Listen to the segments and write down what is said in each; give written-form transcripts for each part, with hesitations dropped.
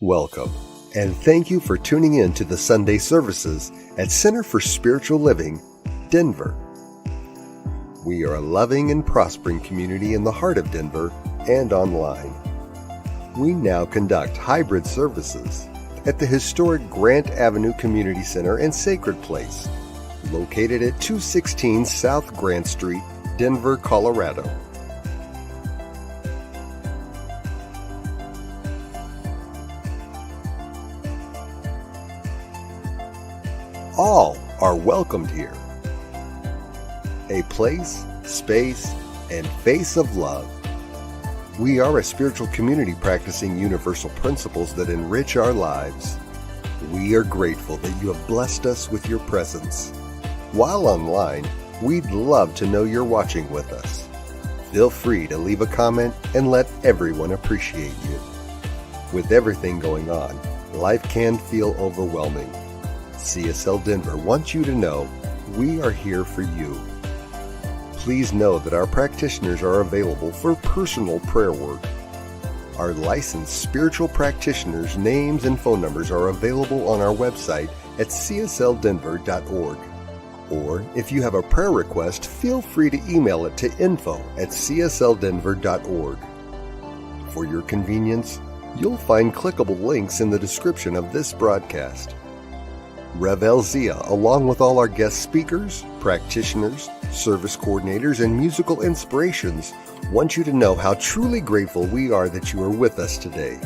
Welcome, and thank you for tuning in to the Sunday services at Center for Spiritual Living, Denver. We are a loving and prospering community in the heart of Denver and online. We now conduct hybrid services at the historic Grant Avenue Community Center and Sacred Place, located at 216 South Grant Street, Denver, Colorado. All are welcomed here. A place, space, and face of love. We are a spiritual community practicing universal principles that enrich our lives. We are grateful that you have blessed us with your presence. While online, we'd love to know you're watching with us. Feel free to leave a comment and let everyone appreciate you. With everything going on, life can feel overwhelming. CSL Denver wants you to know we are here for you. Please know that our practitioners are available for personal prayer work. Our licensed spiritual practitioners' names and phone numbers are available on our website at csldenver.org. Or if you have a prayer request, feel free to email it to info@csldenver.org. For your convenience, you'll find clickable links in the description of this broadcast. Rev Elzia, along with all our guest speakers, practitioners, service coordinators, and musical inspirations, want you to know how truly grateful we are that you are with us today.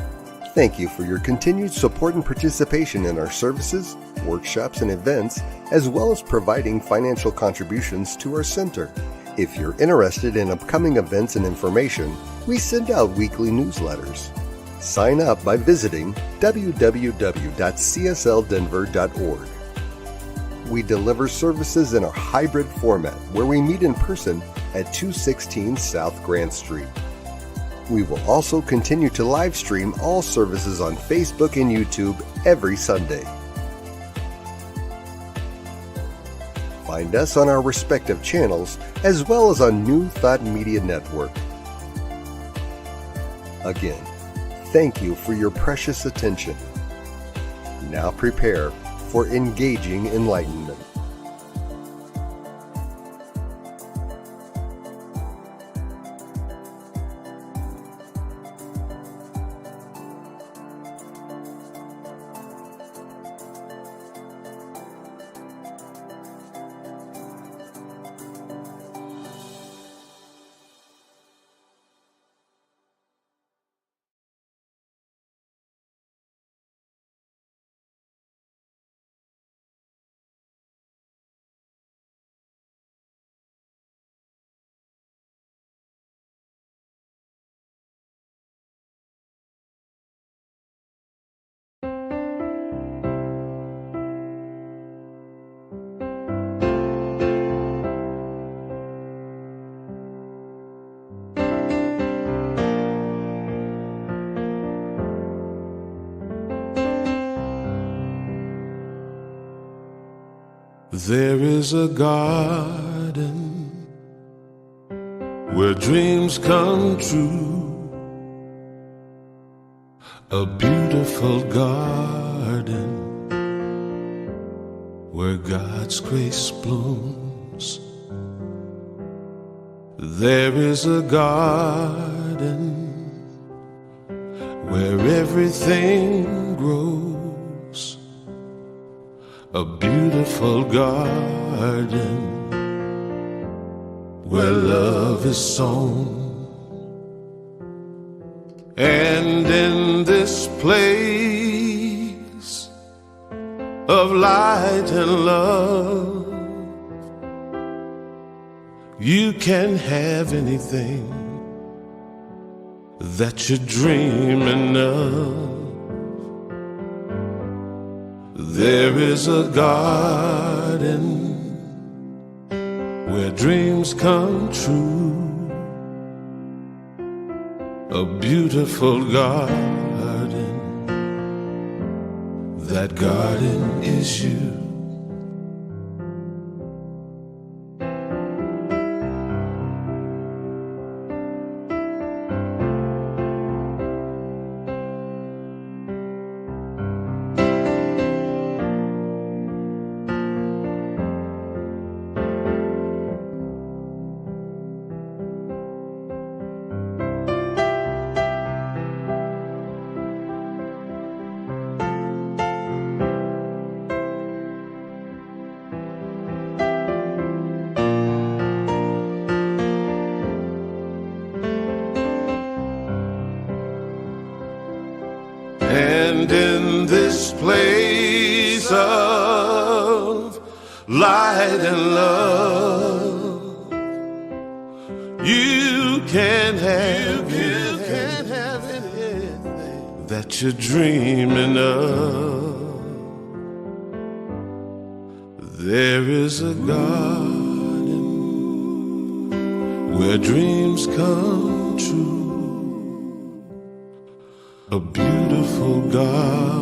Thank you for your continued support and participation in our services, workshops, and events, as well as providing financial contributions to our center. If you're interested in upcoming events and information, we send out weekly newsletters. Sign up by visiting www.csldenver.org. We deliver services in a hybrid format where we meet in person at 216 South Grant Street. We will also continue to live stream all services on Facebook and YouTube every Sunday. Find us on our respective channels as well as on New Thought Media Network. Again, thank you for your precious attention. Now prepare for engaging enlightenment. There is a garden where dreams come true, a beautiful garden where God's grace blooms. There is a garden where everything grows, a beautiful garden where love is sown. And in this place of light and love, you can have anything that you're dreaming of. There is a garden where dreams come true, a beautiful garden. That garden is you. this place of light and love. You can't have anything that you're dreaming of. There is a garden where dreams come true, a beautiful garden.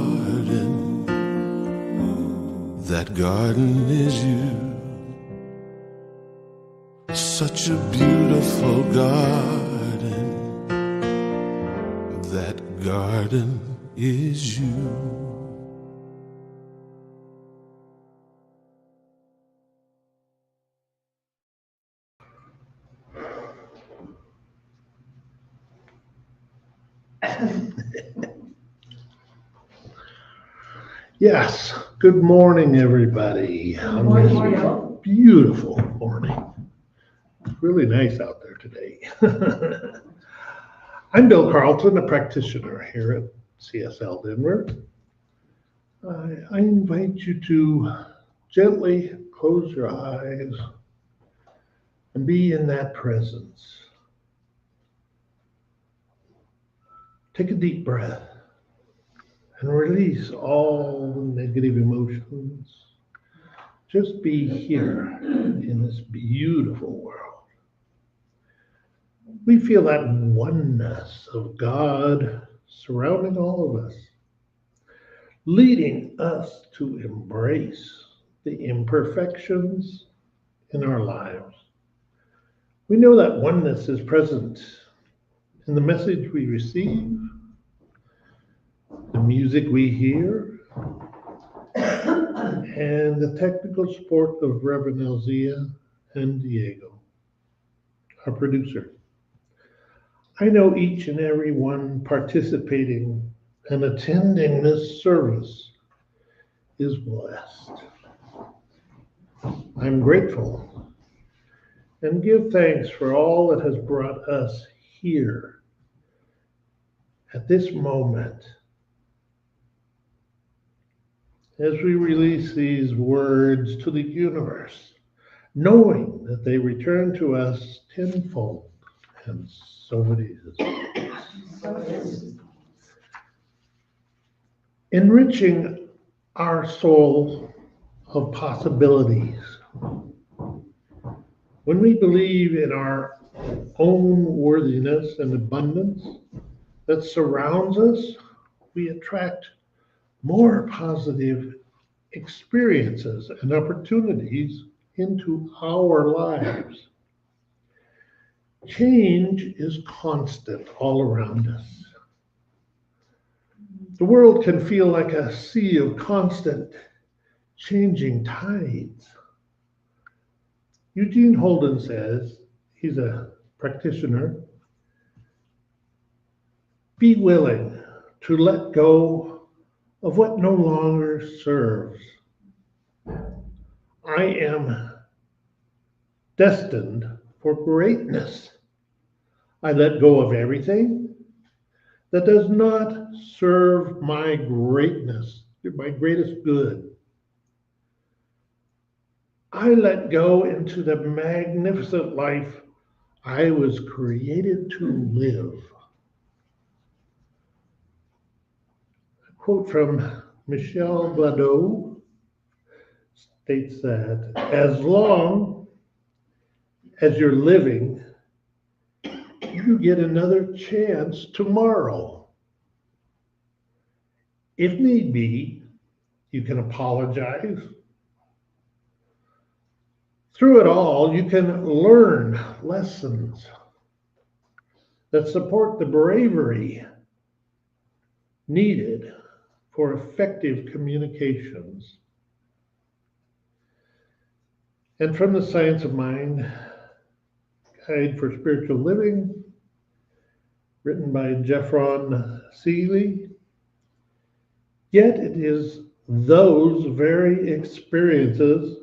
That garden is you. Such a beautiful garden. That garden is you. Yes, good morning, everybody. Good morning. Beautiful morning. It's really nice out there today. I'm Bill Carlton, a practitioner here at CSL Denver. I invite you to gently close your eyes and be in that presence. Take a deep breath and release all the negative emotions. Just be here in this beautiful world. We feel that oneness of God surrounding all of us, leading us to embrace the imperfections in our lives. We know that oneness is present in the message we receive, the music we hear, and the technical support of Reverend Elzia and Diego, our producer. I know each and every one participating and attending this service is blessed. I'm grateful and give thanks for all that has brought us here at this moment as we release these words to the universe, knowing that they return to us tenfold, and so it is. Enriching our soul of possibilities. When we believe in our own worthiness and abundance that surrounds us, we attract more positive experiences and opportunities into our lives. Change is constant all around us. The world can feel like a sea of constant changing tides. Eugene Holden says, he's a practitioner, be willing to let go of what no longer serves. I am destined for greatness. I let go of everything that does not serve my greatness, my greatest good. I let go into the magnificent life I was created to live. A quote from Michel Bladeau states that as long as you're living, you get another chance tomorrow. If need be, you can apologize. Through it all, you can learn lessons that support the bravery needed for effective communications. And from the Science of Mind, Guide for Spiritual Living, written by Jeffron Seeley, yet it is those very experiences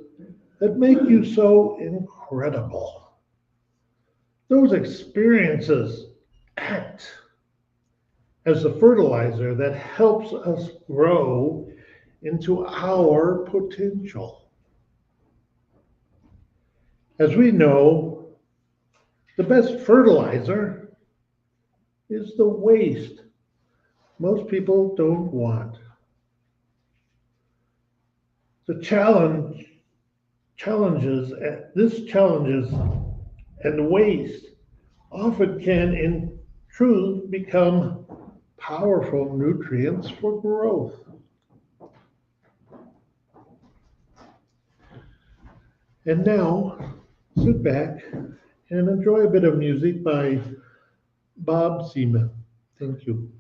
that make you so incredible. Those experiences act as the fertilizer that helps us grow into our potential. As we know, the best fertilizer is the waste most people don't want. This challenges and waste often can, in truth, become powerful nutrients for growth. And now, sit back and enjoy a bit of music by Bob Sima. Thank you.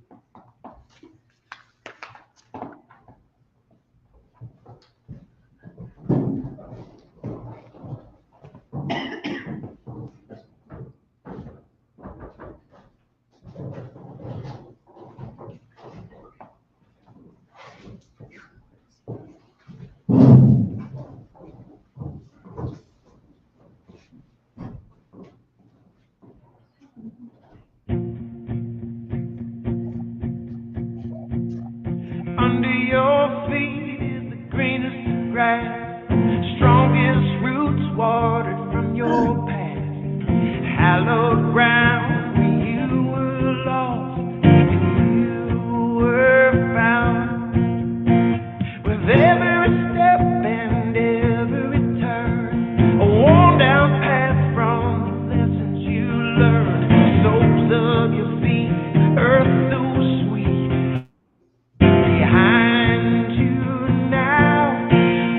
Under your feet is the greenest grass, strongest roots watered from your past, hallowed ground where you were lost, you were found. With every step and every turn, a worn down path from the lessons you learned, soles of your feet, earth so sweet. Behind you now,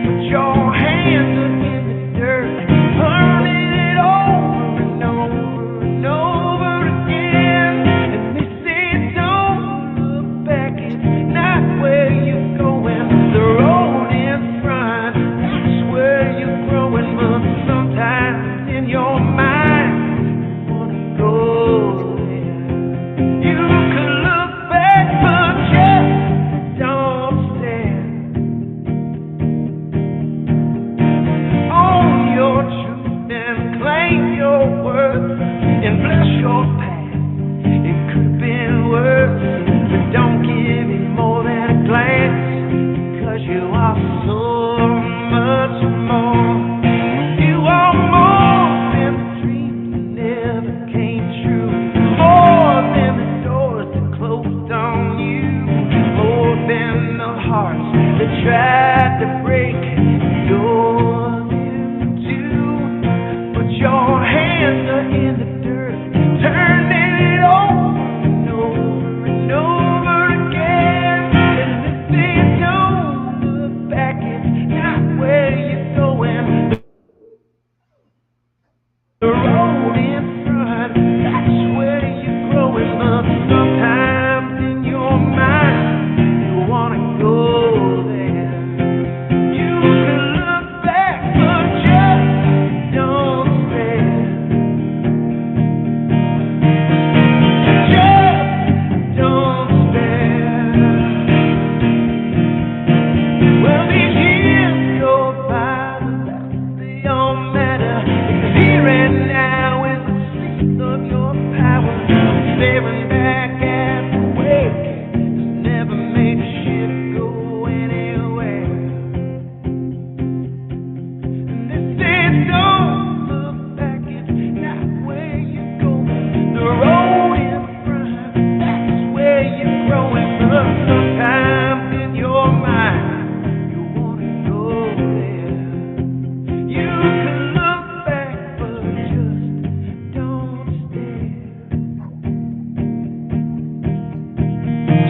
put your hands up in the dirt, turning it over and over and over again. And they say don't look back, it's not where you're going, the road in front, that's where you're growing. But sometimes in your mind, you wanna go there. You could look back, but just don't stand. Own your truth and claim your worth and bless your past. It could have been worse, but don't give it more than a glance, 'cause you are so much more. You are more than the dreams that never came true, more than the doors that closed on you, more than the hearts that tried to break yours too. Put your hands are in the dirt, turning it over and over and over again. And if they don't look back, it's not where you're going, the road in front, that's where you're growing. But sometimes in your mind, you wanna go there. You can look back, but just don't stare. Just don't stare. Well, these years go by, but they don't matter, because here and now is the sleep of your power. Staring back at the wake has never made a ship go anywhere. And they say don't look back, it's not where you're going, the road in front, that's where you're growing. But sometimes in your mind, you wanna go there. You can look back, but just don't stare.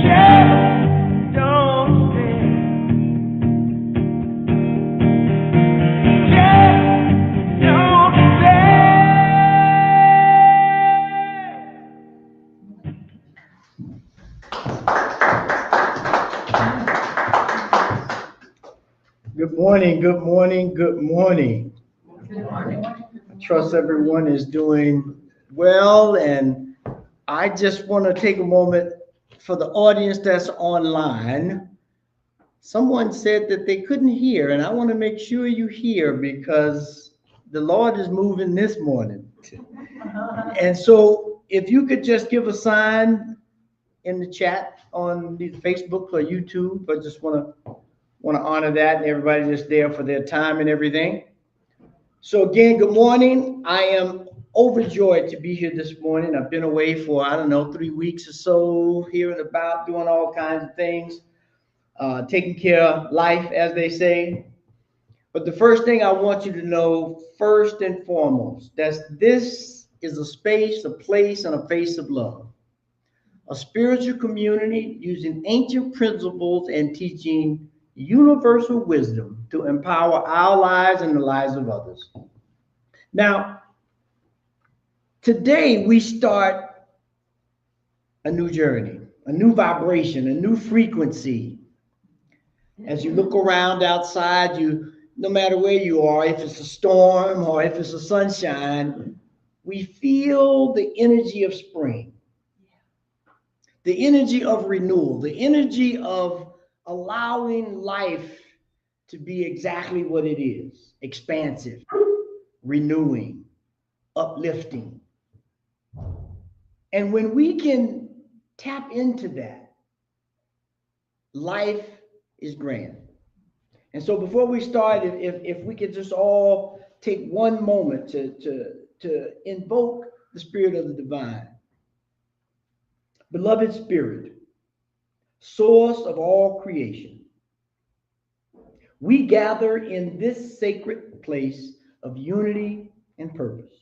Just don't stare. Just don't Good morning, good morning, good morning. I trust everyone is doing well, and I just want to take a moment for the audience that's online. Someone said that they couldn't hear, and I want to make sure you hear, because the Lord is moving this morning. And so if you could just give a sign in the chat on the Facebook or YouTube. I just want to honor that and everybody that's there for their time and everything. So again, good morning. I am overjoyed to be here this morning. I've been away for, I don't know, 3 weeks or so, here and about, doing all kinds of things, taking care of life, as they say. But the first thing I want you to know, first and foremost, that this is a space, a place, and a face of love. A spiritual community using ancient principles and teaching universal wisdom to empower our lives and the lives of others. Now, today we start a new journey, a new vibration, a new frequency. As you look around outside, no matter where you are, if it's a storm or if it's a sunshine, we feel the energy of spring, the energy of renewal, the energy of allowing life to be exactly what it is: expansive, renewing, uplifting. And when we can tap into that, life is grand. And so before we start, if we could just all take one moment to invoke the spirit of the divine. Beloved Spirit, source of all creation, we gather in this sacred place of unity and purpose.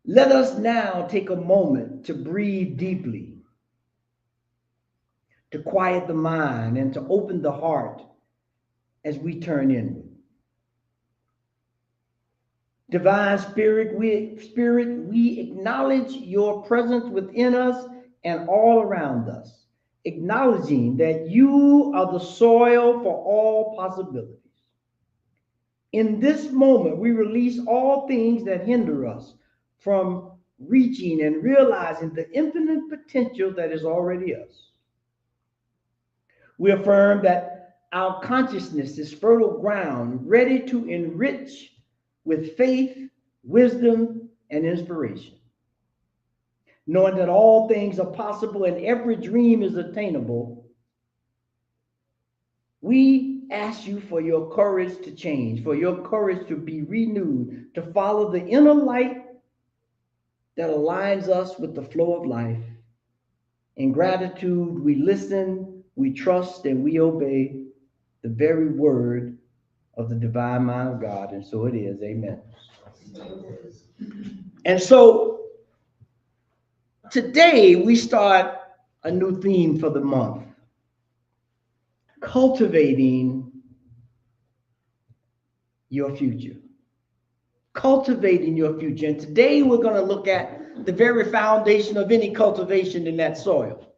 Let us now take a moment to breathe deeply, to quiet the mind, and to open the heart as we turn inward. Divine Spirit, we acknowledge your presence within us and all around us, acknowledging that you are the soil for all possibilities. In this moment, we release all things that hinder us from reaching and realizing the infinite potential that is already us. We affirm that our consciousness is fertile ground, ready to enrich with faith, wisdom, and inspiration. Knowing that all things are possible and every dream is attainable, we ask you for your courage to change, for your courage to be renewed, to follow the inner light that aligns us with the flow of life. In gratitude, we listen, we trust, and we obey the very word of the divine mind of God. And so it is. Amen. And so today we start a new theme for the month: cultivating your future. Cultivating your future. And today we're going to look at the very foundation of any cultivation in that soil.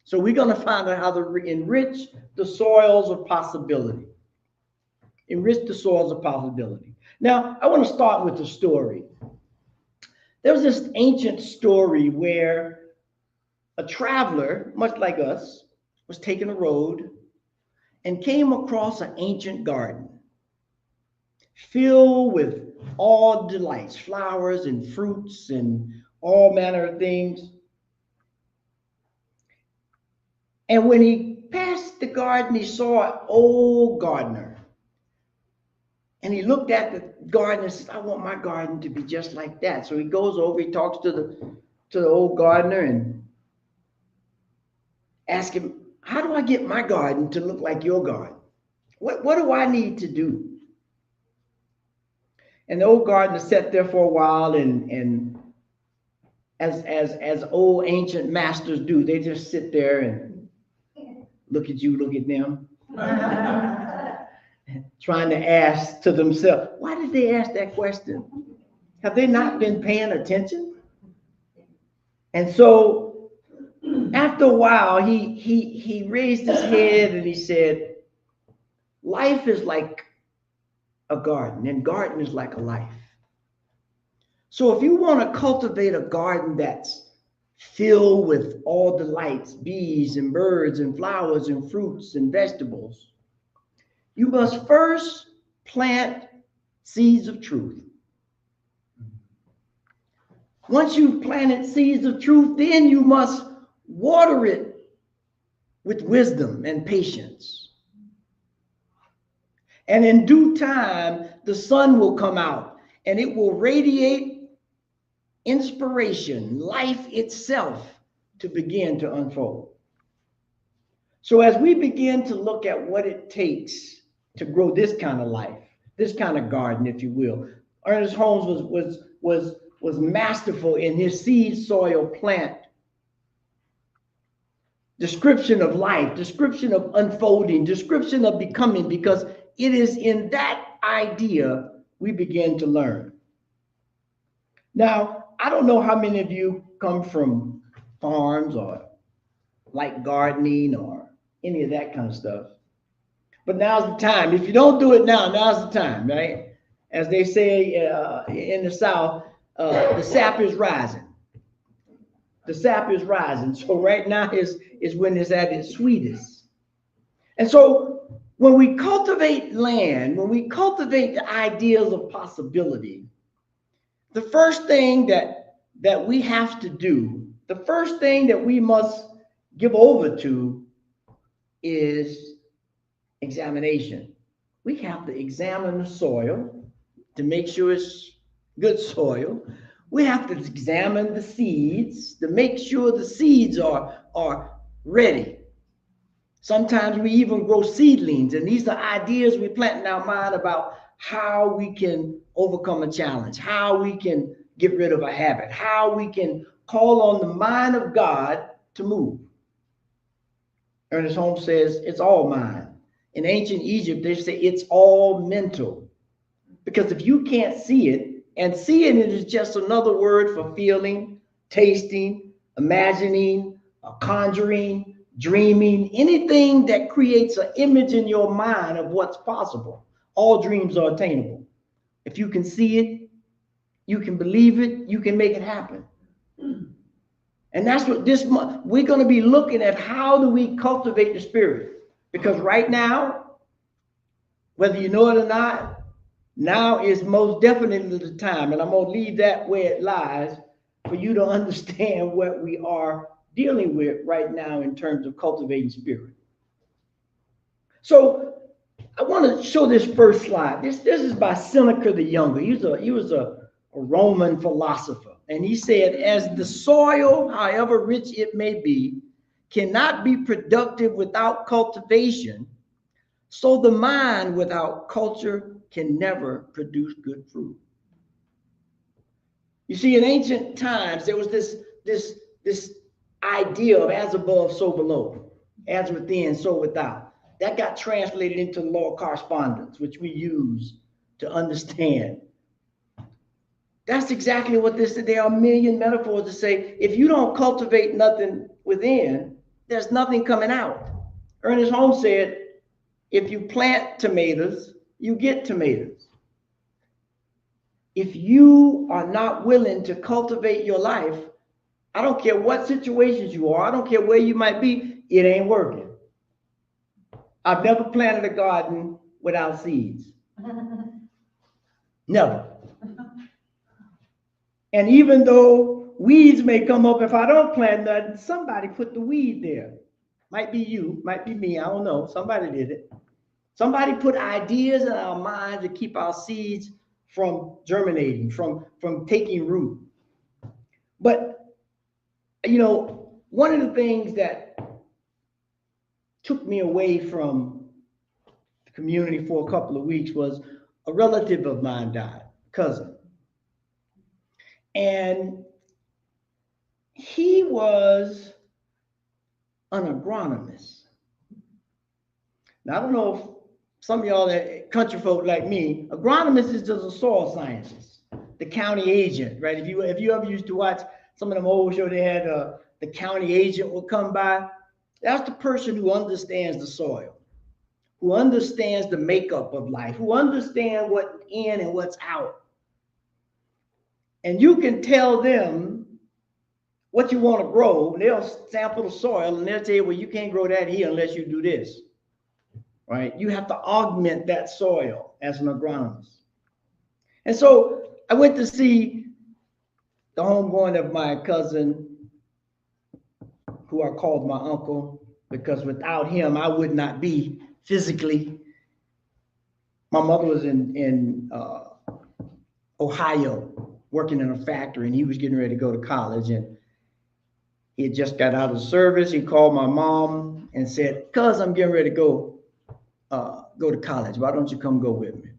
So we're going to find out how to enrich the soils of possibility. Enrich the soils of possibility. Now, I want to start with a story. There was this ancient story where a traveler, much like us, was taking a road and came across an ancient garden filled with all delights, flowers and fruits and all manner of things. And when he passed the garden, he saw an old gardener. And he looked at the garden and said, I want my garden to be just like that. So he goes over, he talks to the old gardener and asks him, how do I get my garden to look like your garden? What do I need to do? And the old gardener sat there for a while, and as old ancient masters do, they just sit there and look at you, look at them. Trying to ask to themselves, why did they ask that question? Have they not been paying attention? And so after a while, he raised his head and he said, life is like a garden, and garden is like a life. So if you want to cultivate a garden that's filled with all the lights, bees and birds and flowers and fruits and vegetables, you must first plant seeds of truth. Once you've planted seeds of truth, then you must water it with wisdom and patience. And in due time, the sun will come out and it will radiate inspiration, life itself, to begin to unfold. So as we begin to look at what it takes to grow this kind of life, this kind of garden, if you will, Ernest Holmes was masterful in his seed soil plant description of life, description of unfolding, description of becoming, because it is in that idea we begin to learn. Now, I don't know how many of you come from farms or like gardening or any of that kind of stuff, but now's the time. If you don't do it now, now's the time, right? As they say in the South, the sap is rising. The sap is rising. So right now is when it's at its sweetest. And so when we cultivate land, when we cultivate the ideas of possibility, the first thing that we have to do, the first thing that we must give over to is examination. We have to examine the soil to make sure it's good soil. We have to examine the seeds to make sure the seeds are ready. Sometimes we even grow seedlings, and these are ideas we plant in our mind about how we can overcome a challenge, how we can get rid of a habit, how we can call on the mind of God to move. Ernest Holmes says it's all mind. In ancient Egypt, they say it's all mental. Because if you can't see it, and seeing it is just another word for feeling, tasting, imagining, conjuring, dreaming, anything that creates an image in your mind of what's possible. All dreams are attainable. If you can see it, you can believe it, you can make it happen. And that's what this month, we're going to be looking at how do we cultivate the spirit. Because right now, whether you know it or not, now is most definitely the time. And I'm going to leave that where it lies for you to understand what we are dealing with right now in terms of cultivating spirit. So I want to show this first slide. This is by Seneca the Younger. He was a Roman philosopher. And he said, as the soil, however rich it may be, cannot be productive without cultivation, so the mind without culture can never produce good fruit. You see, in ancient times, there was this idea of as above, so below, as within, so without. That got translated into the law of correspondence, which we use to understand. That's exactly what this is. There are a million metaphors to say, if you don't cultivate nothing within, there's nothing coming out. Ernest Holmes said, if you plant tomatoes, you get tomatoes. If you are not willing to cultivate your life, I don't care what situations you are, I don't care where you might be, it ain't working. I've never planted a garden without seeds. Never. And even though weeds may come up, if I don't plant nothing, somebody put the weed there. Might be you, might be me, I don't know. Somebody did it. Somebody put ideas in our minds to keep our seeds from germinating, from taking root. But, you know, one of the things that took me away from the community for a couple of weeks was a relative of mine died, cousin. And he was an agronomist. Now, I don't know if some of y'all that country folk like me, agronomist is just a soil scientist, the county agent, right? If you ever used to watch some of them old shows, they had the county agent will come by. That's the person who understands the soil, who understands the makeup of life, who understands what's in and what's out. And you can tell them what you want to grow, and they'll sample the soil, and they'll tell you, well, you can't grow that here unless you do this, right? You have to augment that soil as an agronomist. And so I went to see the homegoing of my cousin, who I called my uncle, because without him, I would not be physically. My mother was in Ohio working in a factory, and he was getting ready to go to college, and he had just got out of service. He called my mom and said, "Cuz, I'm getting ready to go to college. Why don't you come go with me?"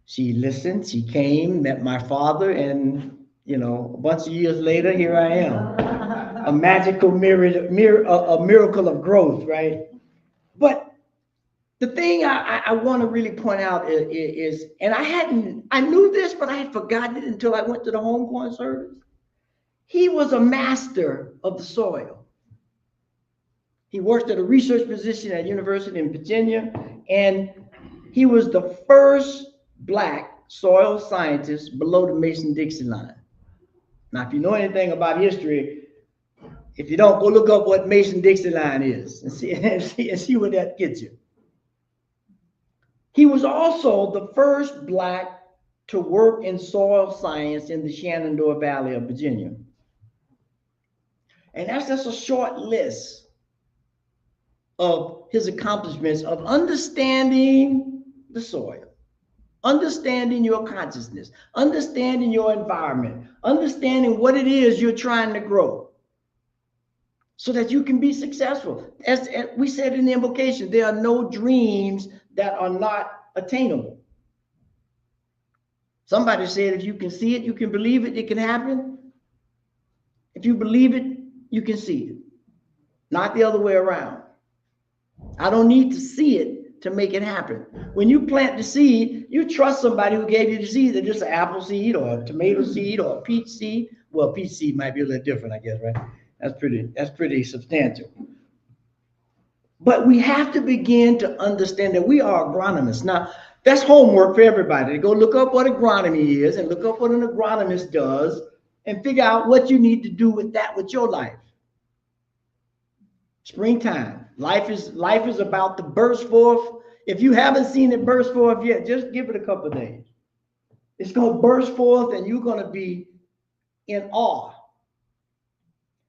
She listened. She came, met my father, and a bunch of years later, here I am. A magical a miracle of growth, right? But the thing I want to really point out is, and I knew this, but I had forgotten it until I went to the homegoing service. He was a master of the soil. He worked at a research position at University in Virginia, and he was the first Black soil scientist below the Mason-Dixon line. Now, if you know anything about history, if you don't, go look up what Mason-Dixon line is and see what that gets you. He was also the first Black to work in soil science in the Shenandoah Valley of Virginia. And that's just a short list of his accomplishments of understanding the soil, understanding your consciousness, understanding your environment, understanding what it is you're trying to grow so that you can be successful. As we said in the invocation, there are no dreams that are not attainable. Somebody said, if you can see it, you can believe it, it can happen. If you believe it, you can see it, not the other way around. I don't need to see it to make it happen. When you plant the seed, you trust somebody who gave you the seed, that it's an apple seed or a tomato seed or a peach seed. Well, peach seed might be a little different, I guess, right? That's pretty substantial. But we have to begin to understand that we are agronomists. Now, that's homework for everybody, to go look up what agronomy is and look up what an agronomist does and figure out what you need to do with that with your life. Springtime. Life is about to burst forth. If you haven't seen it burst forth yet, just give it a couple of days. It's going to burst forth and you're going to be in awe.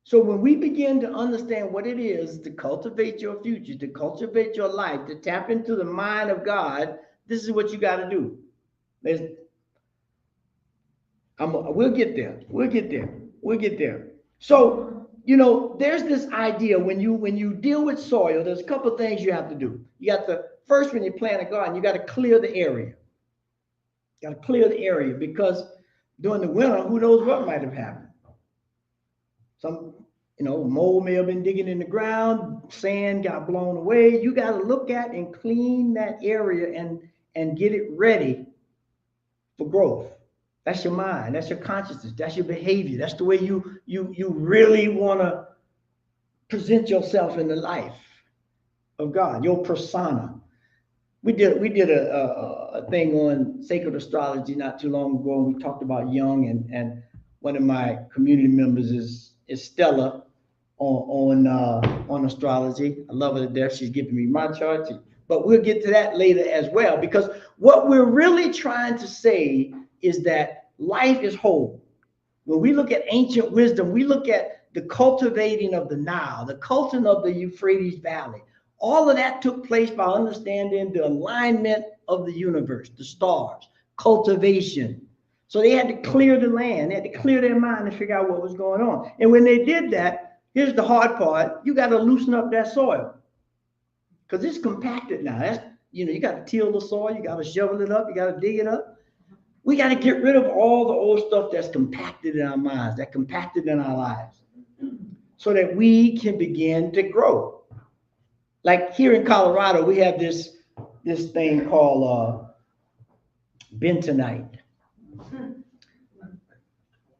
So when we begin to understand what it is to cultivate your future, to cultivate your life, to tap into the mind of God, this is what you got to do. We'll get there. We'll get there. We'll get there. So, there's this idea when you deal with soil, there's a couple of things you have to do. You got to, first, when you plant a garden, you got to clear the area. You got to clear the area because during the winter, who knows what might have happened. Some, mold may have been digging in the ground, sand got blown away. You got to look at and clean that area and get it ready for growth. That's your mind. That's your consciousness. That's your behavior. That's the way you really want to present yourself in the life of God, your persona. We did a thing on sacred astrology not too long ago, and we talked about Jung, and one of my community members is Stella on astrology. I love her to death. She's giving me my chart, but we'll get to that later as well, because what we're really trying to say is that life is whole. When we look at ancient wisdom, we look at the cultivating of the Nile, the culture of the Euphrates Valley. All of that took place by understanding the alignment of the universe, the stars, cultivation. So they had to clear the land. They had to clear their mind and figure out what was going on. And when they did that, here's the hard part. You got to loosen up that soil because it's compacted now. That's, you got to till the soil. You got to shovel it up. You got to dig it up. We got to get rid of all the old stuff that's compacted in our minds, that compacted in our lives, so that we can begin to grow. Like here in Colorado, we have this thing called bentonite.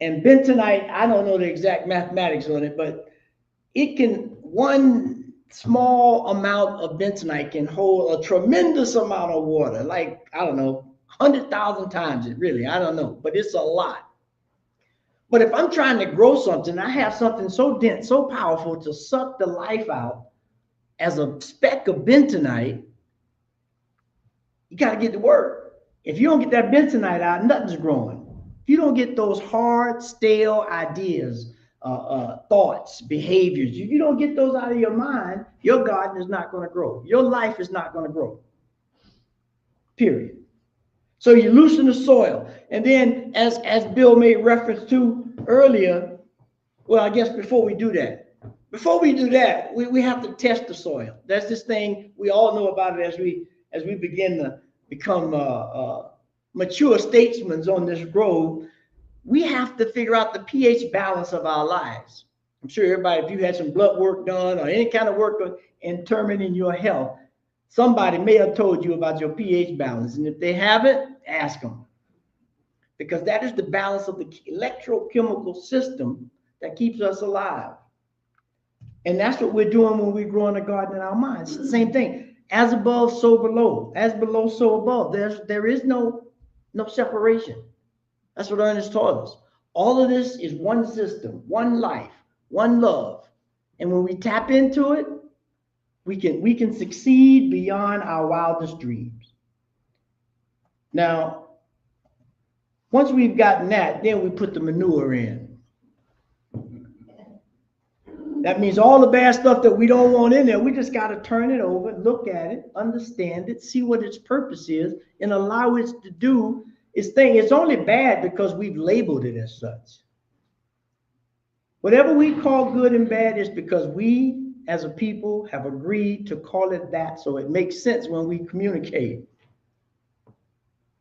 And bentonite, I don't know the exact mathematics on it, but one small amount of bentonite can hold a tremendous amount of water, like, I don't know, 100,000 times it, really, I don't know, but it's a lot. But if I'm trying to grow something, I have something so dense, so powerful to suck the life out as a speck of bentonite, you got to get to work. If you don't get that bentonite out, nothing's growing. if you don't get those hard, stale ideas, thoughts, behaviors, if you don't get those out of your mind, your garden is not going to grow. Your life is not going to grow. Period. So you loosen the soil. And then as Bill made reference to earlier, well, I guess before we do that, we have to test the soil. That's this thing, we all know about it as we begin to become mature statesmen on this road. We have to figure out the pH balance of our lives. I'm sure everybody, if you had some blood work done or any kind of work in determining your health, somebody may have told you about your pH balance. And if they haven't, ask them. Because that is the balance of the electrochemical system that keeps us alive. And that's what we're doing when we grow in the garden in our minds. It's the same thing. As above, so below. As below, so above. There is no separation. That's what Ernest taught us. All of this is one system, one life, one love. And when we tap into it, we can succeed beyond our wildest dreams. Now, once we've gotten that, then we put the manure in. That means all the bad stuff that we don't want in there, we just got to turn it over, look at it, understand it, see what its purpose is, and allow it to do its thing. It's only bad because we've labeled it as such. Whatever we call good and bad is because we, as a people, have agreed to call it that, so it makes sense when we communicate.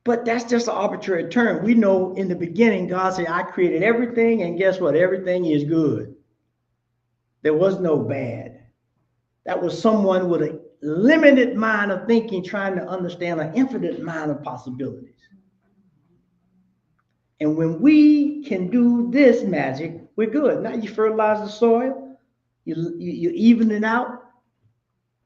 But that's just an arbitrary term. We know in the beginning, God said, I created everything, and guess what? Everything is good. There was no bad. That was someone with a limited mind of thinking, trying to understand an infinite mind of possibilities. And when we can do this magic, we're good. Now you fertilize the soil, you even it out.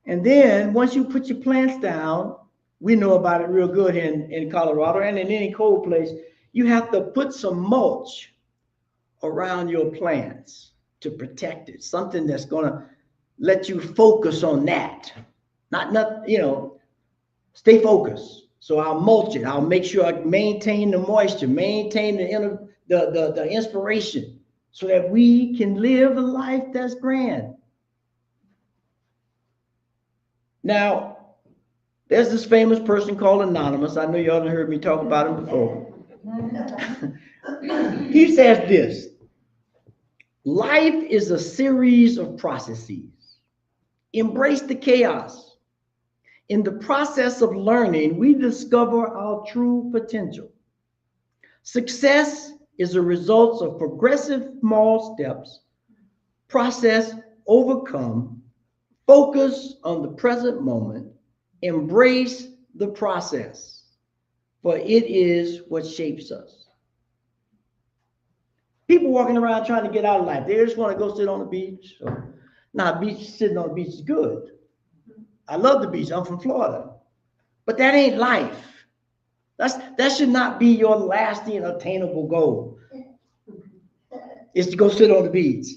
And then once you put your plants down, we know about it real good in Colorado and in any cold place, you have to put some mulch around your plants to protect it. Something that's going to let you focus on that. Not, stay focused. So I'll mulch it. I'll make sure I maintain the moisture, maintain the inspiration so that we can live a life that's grand. Now, there's this famous person called Anonymous. I know y'all have heard me talk about him before. He says this: life is a series of processes. Embrace the chaos. In the process of learning, we discover our true potential. Success is a result of progressive small steps, process overcome, focus on the present moment, embrace the process, for it is what shapes us. People walking around trying to get out of life, they just want to go sit on the beach. Sitting on the beach is good. I love the beach. I'm from Florida. But that ain't life. That should not be your lasting, attainable goal, is to go sit on the beach.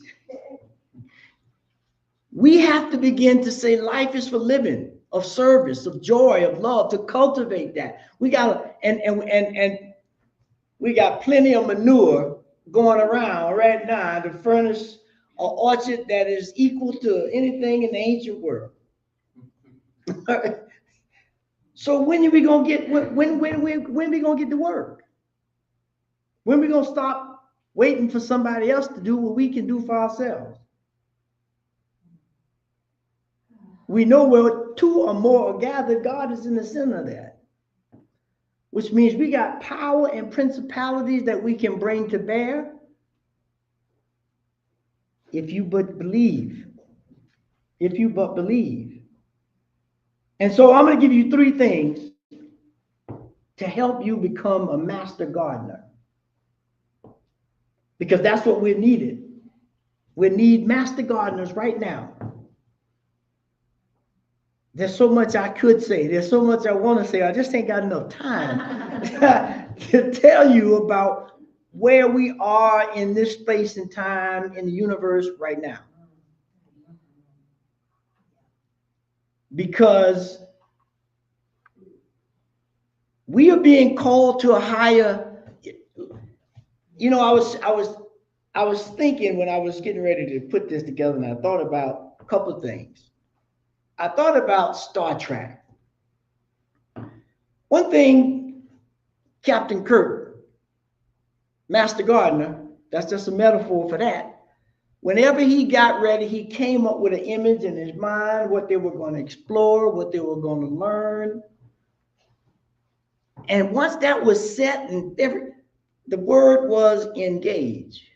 We have to begin to say life is for living, of service, of joy, of love, to cultivate that. We got and we got plenty of manure going around right now to furnish an orchard that is equal to anything in the ancient world. So when are we gonna get when we gonna get to work? When we gonna stop waiting for somebody else to do what we can do for ourselves? We know where two or more are gathered, God is in the center of that. Which means we got power and principalities that we can bring to bear if you but believe. If you but believe. And so I'm going to give you 3 things to help you become a master gardener. Because that's what we're needed. We need master gardeners right now. There's so much I could say. There's so much I want to say. I just ain't got enough time to tell you about where we are in this space and time in the universe right now. Because we are being called to a higher, You know, I was thinking when I was getting ready to put this together, and I thought about a couple of things. I thought about Star Trek. One thing, Captain Kirk, Master Gardener, that's just a metaphor for that. Whenever he got ready, he came up with an image in his mind, what they were going to explore, what they were going to learn. And once that was set, and the word was engage.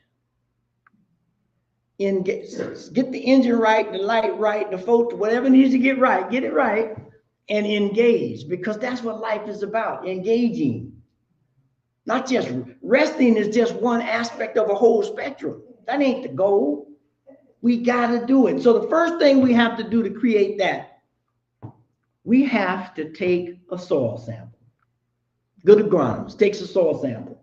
Engage. Get the engine right, the light right, the photo, whatever needs to get right, get it right, and engage, because that's what life is about, engaging. Not just resting is just one aspect of a whole spectrum. That ain't the goal. We got to do it. So the first thing we have to do to create that, we have to take a soil sample. Good agronomist takes a soil sample.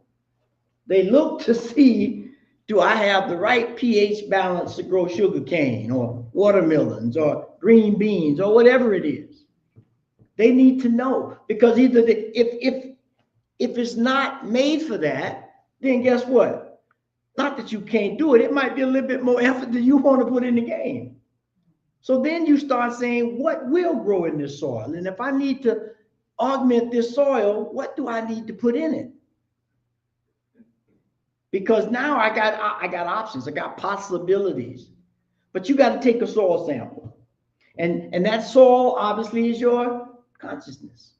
They look to see, do I have the right pH balance to grow sugar cane or watermelons or green beans or whatever it is? They need to know, because either if it's not made for that, then guess what? Not that you can't do it. It might be a little bit more effort than you want to put in the game. So then you start saying, what will grow in this soil? And if I need to augment this soil, what do I need to put in it? Because now I got options, I got possibilities. But you got to take a soil sample. And that soil obviously is your consciousness.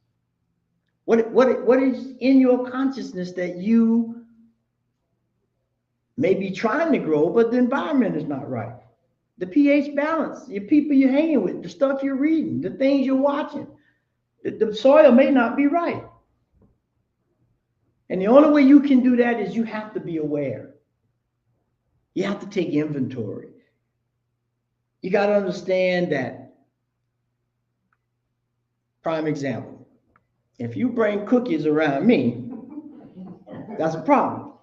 What is in your consciousness that you may be trying to grow, but the environment is not right? The pH balance, your people you're hanging with, the stuff you're reading, the things you're watching. The soil may not be right. And the only way you can do that is you have to be aware. You have to take inventory. You got to understand that. Prime example. If you bring cookies around me, that's a problem.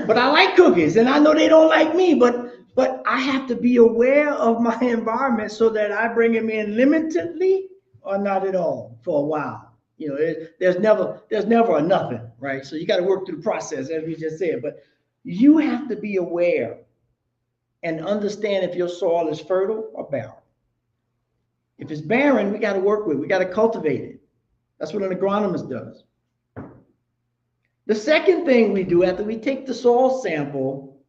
But I like cookies, and I know they don't like me, but I have to be aware of my environment so that I bring them in limitedly or not at all for a while. You know, there's never a nothing, right? So you got to work through the process, as we just said. But you have to be aware and understand if your soil is fertile or barren. If it's barren, we got to work with it. We got to cultivate it. That's what an agronomist does. The second thing we do after we take the soil sample,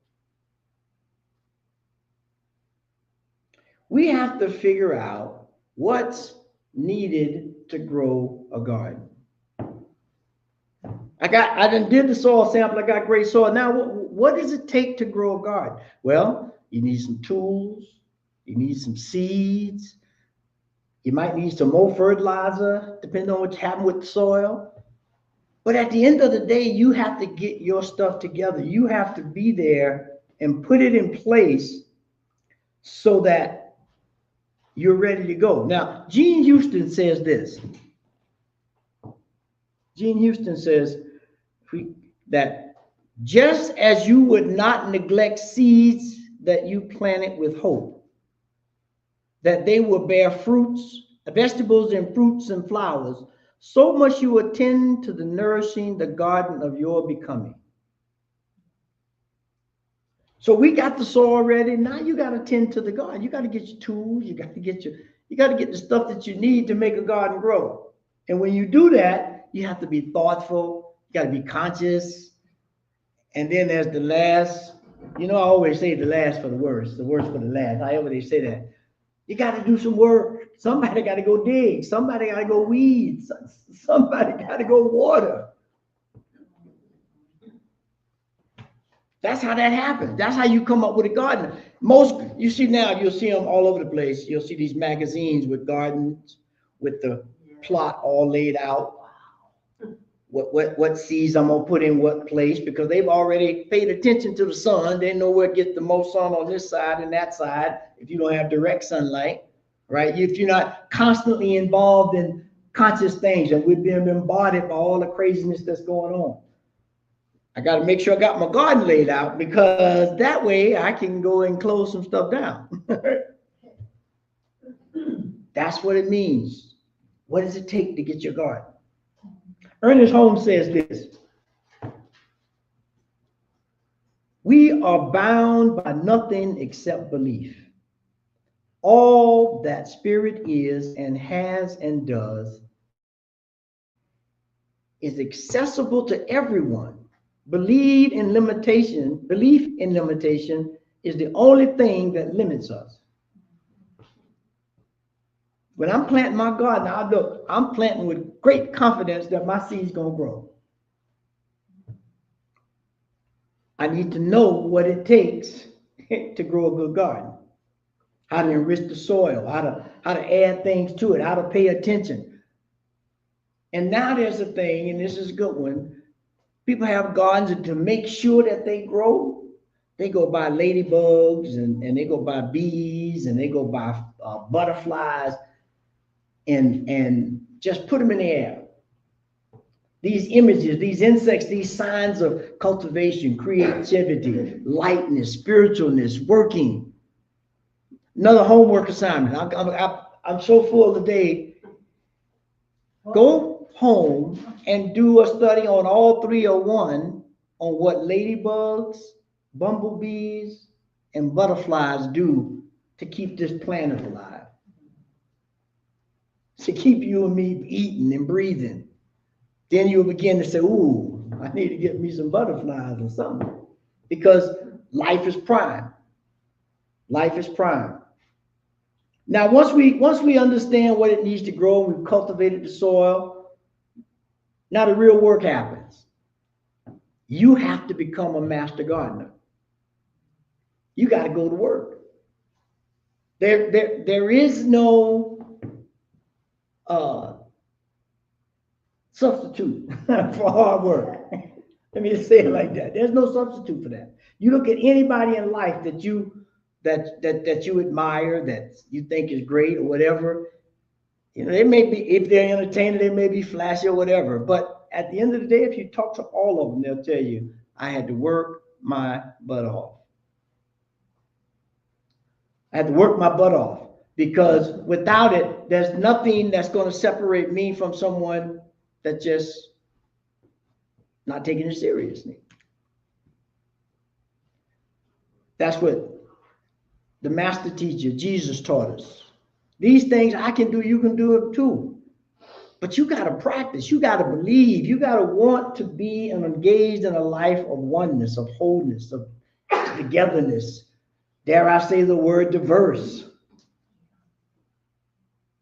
we have to figure out what's needed to grow a garden. I done did the soil sample, I got great soil. Now, what does it take to grow a garden? Well, you need some tools, you need some seeds, you might need some more fertilizer, depending on what's happened with the soil. But at the end of the day, you have to get your stuff together. You have to be there and put it in place so that you're ready to go. Now, Gene Houston says this. Gene Houston says that just as you would not neglect seeds that you planted with hope, that they will bear fruits, vegetables and fruits and flowers, so much you attend to the nourishing the garden of your becoming. So we got the soil ready. Now you got to tend to the garden. You got to get your tools. You got to get the stuff that you need to make a garden grow. And when you do that, you have to be thoughtful. You got to be conscious. And then there's the last. You know, I always say the last for the worst for the last. However they say that. You got to do some work. Somebody got to go dig. Somebody got to go weed. Somebody got to go water. That's how that happens. That's how you come up with a garden. You see now, you'll see them all over the place. You'll see these magazines with gardens, with the plot all laid out. What seeds I'm gonna put in what place, because they've already paid attention to the sun. They know where to get the most sun on this side and that side if you don't have direct sunlight, right? If you're not constantly involved in conscious things, and we're being bombarded by all the craziness that's going on. I got to make sure I got my garden laid out, because that way I can go and close some stuff down. That's what it means. What does it take to get your garden? Ernest Holmes says this. We are bound by nothing except belief. All that spirit is and has and does is accessible to everyone. Belief in limitation is the only thing that limits us. When I'm planting my garden, I know I'm planting with great confidence that my seed's gonna grow. I need to know what it takes to grow a good garden. How to enrich the soil, how to add things to it, how to pay attention. And now there's a thing, and this is a good one. People have gardens, and to make sure that they grow, they go buy ladybugs, and they go buy bees, and they go buy butterflies, and just put them in the air. These images, these insects, these signs of cultivation, creativity, lightness, spiritualness, working. Another homework assignment. I'm so full today. Go home and do a study on all 301 on what ladybugs, bumblebees, and butterflies do to keep this planet alive. To keep you and me eating and breathing. Then you'll begin to say, ooh, I need to get me some butterflies or something. Because life is prime. Life is prime. Now, once we understand what it needs to grow, we've cultivated the soil, now the real work happens. You have to become a master gardener. You got to go to work. There is no substitute for hard work. Let me just say it like that. There's no substitute for that. You look at anybody in life that you admire, that you think is great or whatever. You know, they may be, if they're entertaining, they may be flashy or whatever. But at the end of the day, if you talk to all of them, they'll tell you, I had to work my butt off. I had to work my butt off, because without it, there's nothing that's going to separate me from someone that just not taking it seriously. That's what the master teacher, Jesus, taught us. These things I can do, you can do it too. But you got to practice. You got to believe. You got to want to be engaged in a life of oneness, of wholeness, of togetherness. Dare I say the word diverse?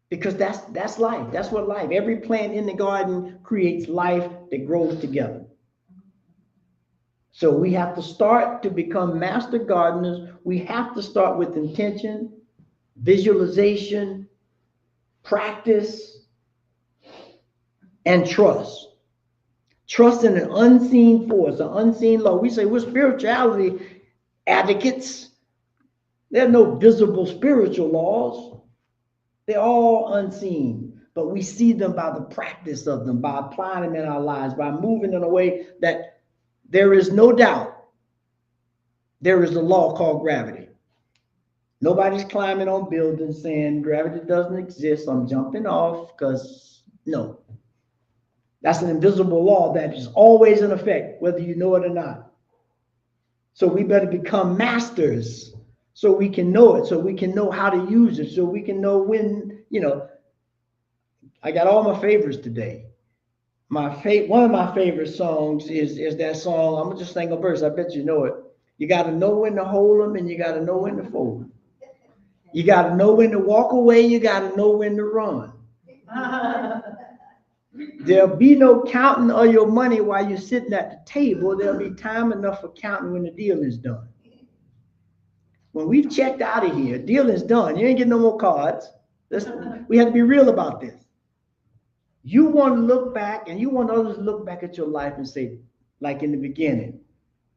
Because that's life. That's what life. Every plant in the garden creates life that grows together. So we have to start to become master gardeners. We have to start with intention, visualization, practice, and trust. Trust in an unseen force, an unseen law. We say we're spirituality advocates. There are no visible spiritual laws. They're all unseen, but we see them by the practice of them, by applying them in our lives, by moving in a way that there is no doubt there is a law called gravity. Nobody's climbing on buildings saying gravity doesn't exist, I'm jumping off, because no. That's an invisible law that is always in effect, whether you know it or not. So we better become masters so we can know it, so we can know how to use it, so we can know when, you know. I got all my favorites today. One of my favorite songs is that song. I'm gonna just sing a verse. I bet you know it. You got to know when to hold them, and you got to know when to fold them. You got to know when to walk away. You got to know when to run. There'll be no counting of your money while you're sitting at the table. There'll be time enough for counting when the deal is done. When we've checked out of here, deal is done. You ain't getting no more cards. We have to be real about this. You want to look back, and you want others to look back at your life and say, like in the beginning,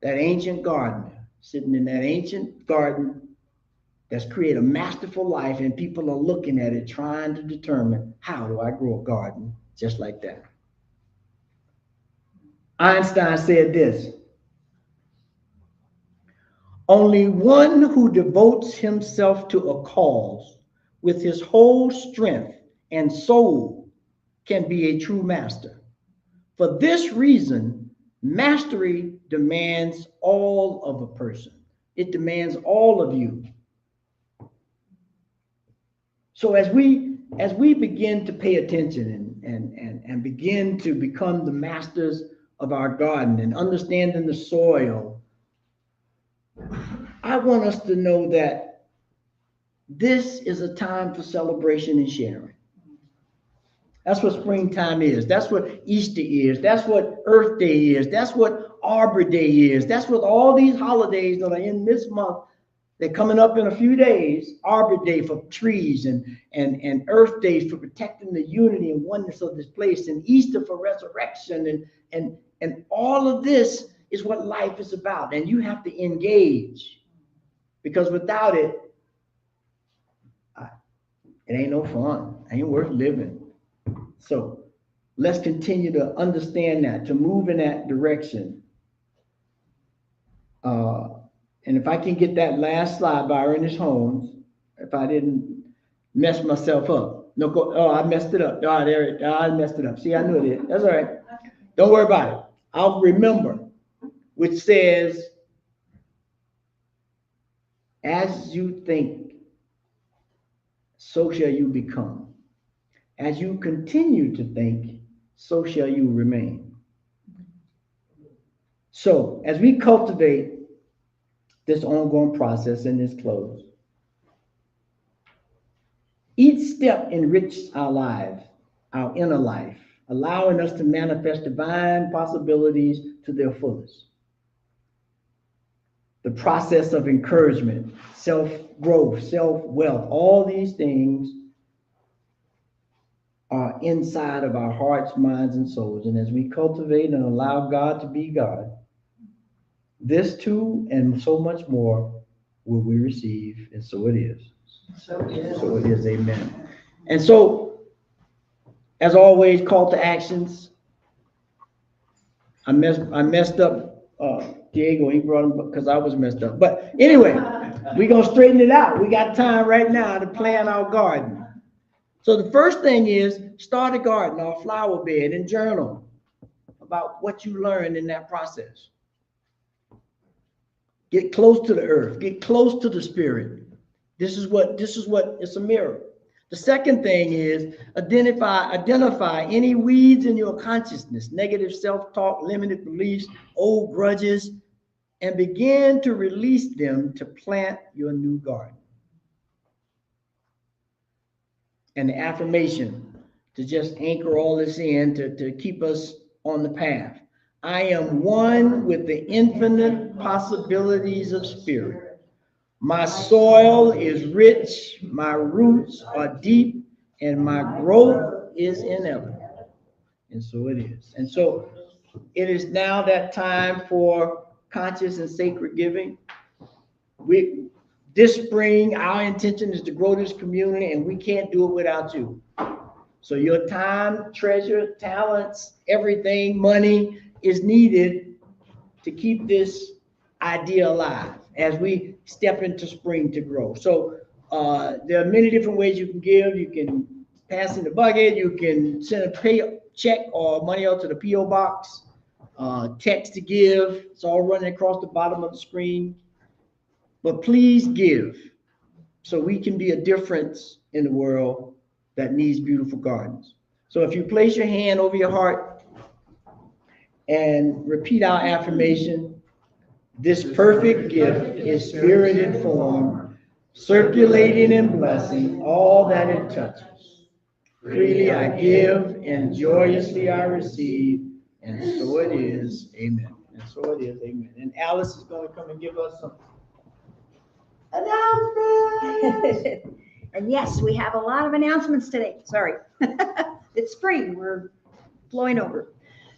that ancient gardener sitting in that ancient garden that's created a masterful life, and people are looking at it trying to determine, how do I grow a garden just like that? Einstein said this: only one who devotes himself to a cause with his whole strength and soul can be a true master. For this reason, Mastery demands all of a person. It demands all of you. So as we begin to pay attention and begin to become the masters of our garden and understanding the soil, I want us to know that this is a time for celebration and sharing. That's what springtime is. That's what Easter is. That's what Earth Day is. That's what Arbor Day is. That's what all these holidays that are in this month, they're coming up in a few days. Arbor Day for trees and Earth Day for protecting the unity and oneness of this place, and Easter for resurrection, and all of this is what life is about. And you have to engage, because without it, it ain't no fun. It ain't worth living. So let's continue to understand that, to move in that direction. And if I can get that last slide by Ernest Holmes, if I didn't mess myself up. No, go, oh, I messed it up. Oh, there it, I messed it up. See, I knew it is. That's all right. Don't worry about it. I'll remember, which says, as you think, so shall you become. As you continue to think, so shall you remain. So as we cultivate this ongoing process in this close, each step enriches our lives, our inner life, allowing us to manifest divine possibilities to their fullest. The process of encouragement, self-growth, self-wealth, all these things are inside of our hearts, minds, and souls. And as we cultivate and allow God to be God, this too and so much more will we receive, and so it is. So it is, amen. And so, as always, call to actions. I messed up Diego, he brought him because I was messed up. But anyway, we're going to straighten it out. We got time right now to plan our garden. So the first thing is start a garden or a flower bed and journal about what you learned in that process. Get close to the earth, get close to the spirit. This is what it's a mirror. The second thing is identify any weeds in your consciousness, negative self-talk, limited beliefs, old grudges, and begin to release them to plant your new garden. And the affirmation to just anchor all this in to keep us on the path. I am one with the infinite possibilities of spirit. My soil is rich, my roots are deep, and my growth is inevitable. And so it is. And so it is now that time for conscious and sacred giving. This spring, our intention is to grow this community, and we can't do it without you. So your time, treasure, talents, everything, money is needed to keep this idea alive as we step into spring to grow. So there are many different ways you can give. You can pass in the bucket. You can send a pay check or money out to the P.O. box. Text to give. It's all running across the bottom of the screen. But please give so we can be a difference in the world that needs beautiful gardens. So if you place your hand over your heart and repeat our affirmation, this perfect gift is spirit in form, circulating and blessing all that it touches. Freely I give and joyously I receive, and so it is, amen. And so it is, amen. And Alice is going to come and give us some announcements. And yes, we have a lot of announcements today. Sorry. It's spring. We're flowing over.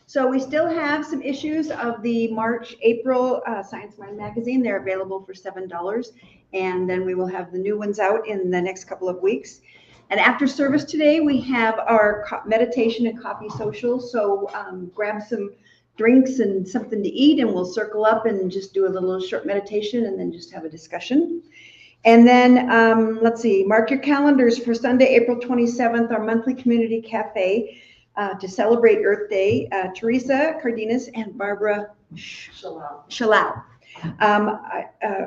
So we still have some issues of the March-April Science Mind magazine. They're available for $7. And then we will have the new ones out in the next couple of weeks. And after service today, we have our meditation and coffee social. So grab some drinks and something to eat, and we'll circle up and just do a little short meditation and then just have a discussion. And then let's see, mark your calendars for Sunday, April 27th, our monthly community cafe. to celebrate Earth Day, Teresa Cardenas and Barbara Shalau.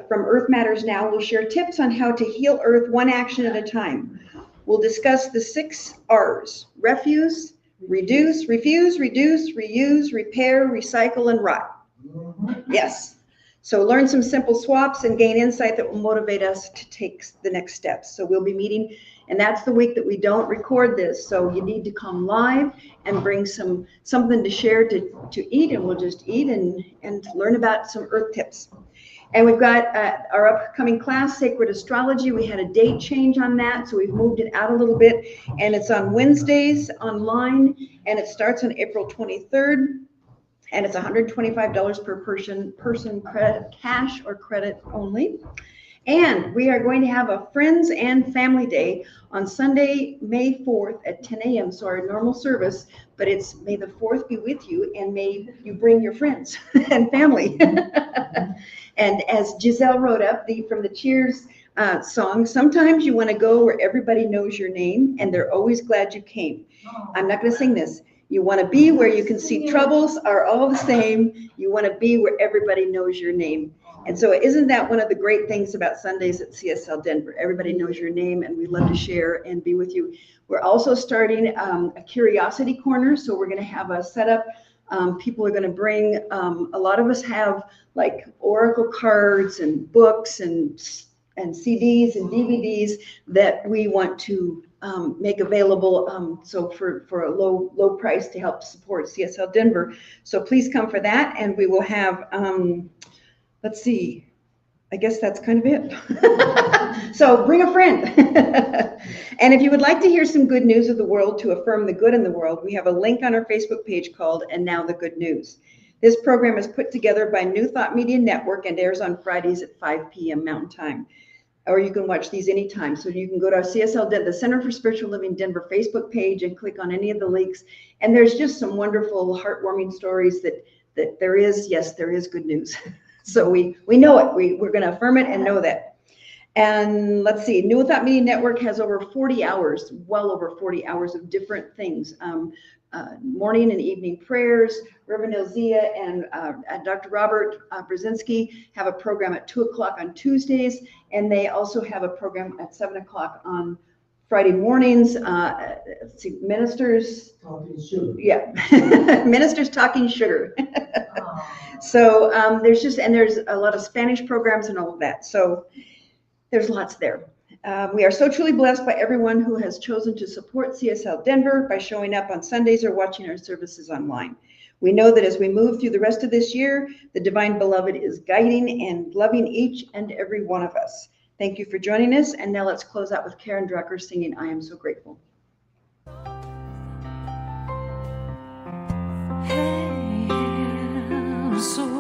From Earth Matters Now, we'll share tips on how to heal Earth one action at a time. We'll discuss the 6 R's: refuse, reduce, refuse, reduce, reuse, repair, recycle, and rot. Yes. So learn some simple swaps and gain insight that will motivate us to take the next steps. So we'll be meeting, and that's the week that we don't record this. So you need to come live and bring something to share to eat, and we'll just eat and learn about some earth tips. And we've got our upcoming class, Sacred Astrology. We had a date change on that, so we've moved it out a little bit. And it's on Wednesdays online, and it starts on April 23rd. And it's $125 per person, credit, cash or credit only. And we are going to have a Friends and Family Day on Sunday, May 4th at 10 a.m. So our normal service, but it's May the 4th be with you, and may you bring your friends and family. And as Giselle wrote up from the Cheers song, sometimes you want to go where everybody knows your name and they're always glad you came. I'm not going to sing this. You want to be where you can see troubles are all the same. You want to be where everybody knows your name. And so isn't that one of the great things about Sundays at CSL Denver? Everybody knows your name, and we love to share and be with you. We're also starting a curiosity corner. So we're going to have a setup. People are going to bring, a lot of us have like oracle cards and books and CDs and DVDs that we want to make available, so for a low price to help support CSL Denver. So please come for that, and we will have, let's see, I guess that's kind of it. So bring a friend. And if you would like to hear some good news of the world to affirm the good in the world, we have a link on our Facebook page called And Now the Good News. This program is put together by New Thought Media Network and airs on Fridays at 5 p.m. Mountain Time. Or you can watch these anytime. So you can go to our CSL, the Center for Spiritual Living Denver Facebook page and click on any of the links. And there's just some wonderful, heartwarming stories that there is good news. So we know it. We're going to affirm it and know that. And let's see, New Thought Media Network has over 40 hours, well over 40 hours of different things. Morning and evening prayers. Reverend Elzia and Dr. Robert Brzezinski have a program at 2 o'clock on Tuesdays, and they also have a program at 7 o'clock on Friday mornings. Let's see, ministers talking sugar. Yeah, ministers talking sugar. So there's a lot of Spanish programs and all of that. So there's lots there. We are so truly blessed by everyone who has chosen to support CSL Denver by showing up on Sundays or watching our services online. We know that as we move through the rest of this year, the Divine Beloved is guiding and loving each and every one of us. Thank you for joining us. And now let's close out with Karen Drucker singing I Am So Grateful. Hey, I'm so